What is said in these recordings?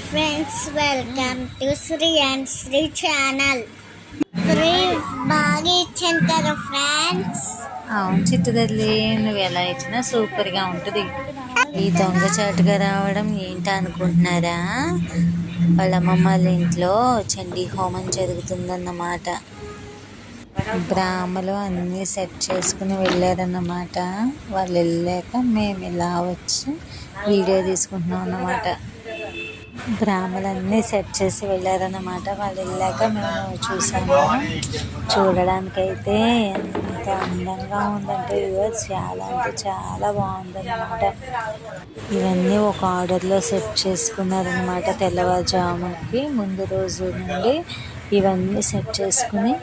Friends, welcome to Sri and Sri channel. Sri బాగా ఇచ్చాను కదా ఫ్రెండ్స్. అవును చిట్టు తల్లి, నువ్వు ఎలా ఇచ్చినా సూపర్గా ఉంటుంది. ఈ దొంగచాటుగా రావడం ఏంటి అనుకుంటున్నారా? వాళ్ళ అమ్మమ్మ వాళ్ళ ఇంట్లో చండీ హోమం జరుగుతుందన్నమాట. బ్రాహ్మలు అన్నీ సెట్ చేసుకుని వెళ్ళారన్నమాట. వాళ్ళు వెళ్ళాక మేము ఇలా వచ్చి వీడియో తీసుకుంటున్నాం అన్నమాట. బ్రాహ్మలన్నీ సెట్ చేసి వెళ్ళారన్నమాట. వాళ్ళు వెళ్ళాక మేము చూసాము. చూడడానికైతే ఎంత అందంగా ఉందంటే వ్యూవర్స్, చాలా అంటే చాలా బాగుందన్నమాట. ఇవన్నీ ఒక ఆర్డర్లో సెట్ చేసుకున్నారన్నమాట. తెల్లవారుజాముకి ముందు రోజు నుండి ఇవన్నీ సెట్ చేసుకుని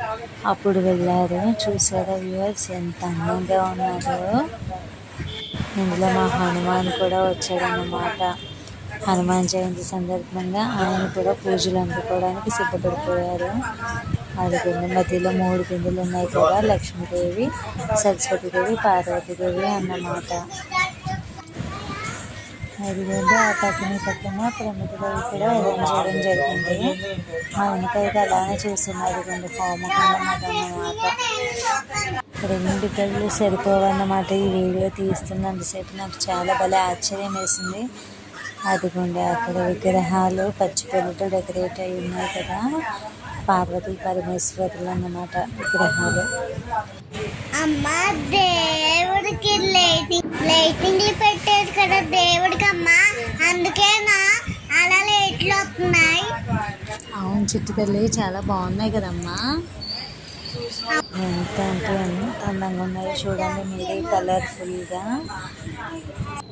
అప్పుడు వెళ్ళారు. చూసారా వ్యూవర్స్ ఎంత అందంగా ఉన్నారో. ఇందులో మా హనుమాన్ కూడా వచ్చాడన్నమాట. హనుమాన్ జయంతి సందర్భంగా ఆయన కూడా పూజలు అందుకోవడానికి సిద్ధపడిపోయారు. అదిగోండి మధ్యలో 3 బిందులు ఉన్నాయి కదా, లక్ష్మీదేవి, సరస్వతీదేవి, పార్వతీదేవి అన్నమాట. అదిగోండి ఆ పక్కన ప్రమిదదేవి కూడా అరేంజ్ చేయడం జరిగింది. మా వెనకైతే అలానే చూస్తున్నారు. అదిగోండి హోమకుండం అన్నమాట. 2 కళ్ళు సరిపోవన్నమాట. ఈ వీడియో తీస్తున్నంతసేపు నాకు చాలా భలే ఆశ్చర్యం వేసింది. అదిగోండి అక్కడ విగ్రహాలు పచ్చిపొడితో డెకరేట్ అయి ఉన్నాయి కదా, పార్వతీ పరమేశ్వరులు అన్నమాట విగ్రహాలు. అమ్మ దేవుడికి లైటింగ్లు పెట్టారు కదా దేవుడికి అమ్మ, అందుకేనా అలా లైట్లు వస్తున్నాయి. అవును చిట్టు తల్లి, చాలా బాగున్నాయి కదమ్మా. ఎంత అంటే ఎంత అందంగా ఉన్నాయి చూడండి మీరే. కలర్ఫుల్గా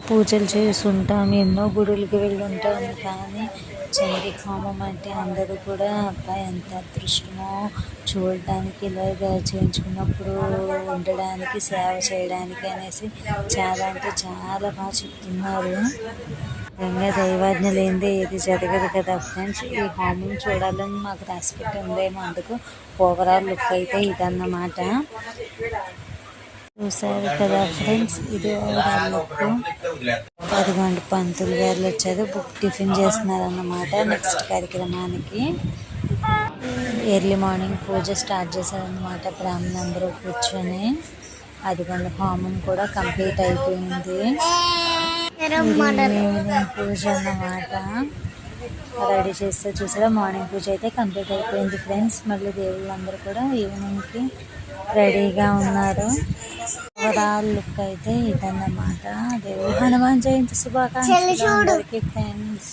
పూజలు చేసుంటాం, ఎన్నో గుడులకి వెళ్ళి ఉంటాము, కానీ చండీ హోమం అంటే అందరూ కూడా అబ్బాయి ఎంత అదృష్టమో చూడడానికి, ఇలాగా చేయించుకున్నప్పుడు ఉండడానికి, సేవ చేయడానికి అనేసి చాలా అంటే చాలా బాగా చెప్తున్నారు. నిజంగా దైవాజ్ఞ లేనిదే ఏది జరగదు కదా ఫ్రెండ్స్. ఈ హోమం చూడాలని మాకు రెస్పెక్ట్ ఉందేమో, అందుకు ఓవరాల్ లుక్ అయితే ఇదన్నమాట. చూసారు కదా ఫ్రెండ్స్, ఇది ఓవరాల్ లుక్. 10 పంతులు గారు వచ్చారు, టిఫిన్ చేస్తున్నారు అన్నమాట. నెక్స్ట్ కార్యక్రమానికి ఎర్లీ మార్నింగ్ పూజ స్టార్ట్ చేశారన్నమాట బ్రాహ్మణులందరూ కూర్చొని. అదిగోండి హోమం కూడా కంప్లీట్ అయిపోయింది. ఈవినింగ్ పూజ అన్నమాట రెడీ చేస్తే చూసారా. మార్నింగ్ పూజ అయితే కంప్లీట్ అయిపోయింది ఫ్రెండ్స్. మళ్ళీ దేవుళ్ళందరూ కూడా ఈవినింగ్కి రెడీగా ఉన్నారు. ఓవరాల్ లుక్ అయితే ఇదన్నమాట. దేవుడు హనుమాన్ జయంతి శుభాకాంక్షలు అందరికీ ఫ్రెండ్స్.